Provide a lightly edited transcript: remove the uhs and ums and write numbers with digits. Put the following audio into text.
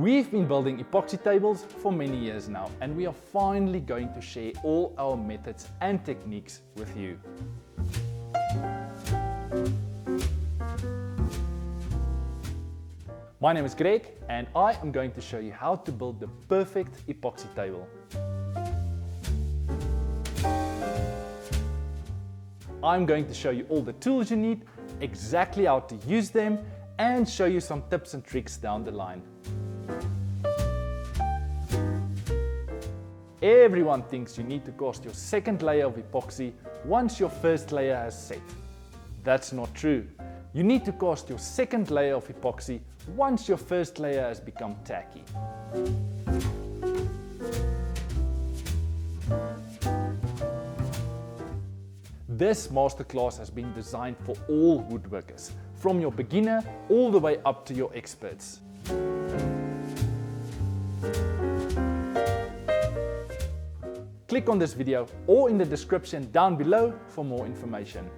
We've been building epoxy tables for many years now, and we are finally going to share all our methods and techniques with you. My name is Greg, and I am going to show you how to build the perfect epoxy table. I'm going to show you all the tools you need, exactly how to use them, and show you some tips and tricks down the line. Everyone thinks you need to cast your second layer of epoxy once your first layer has set. That's not true. You need to cast your second layer of epoxy once your first layer has become tacky. This masterclass has been designed for all woodworkers, from your beginner all the way up to your experts. Click on this video or in the description down below for more information.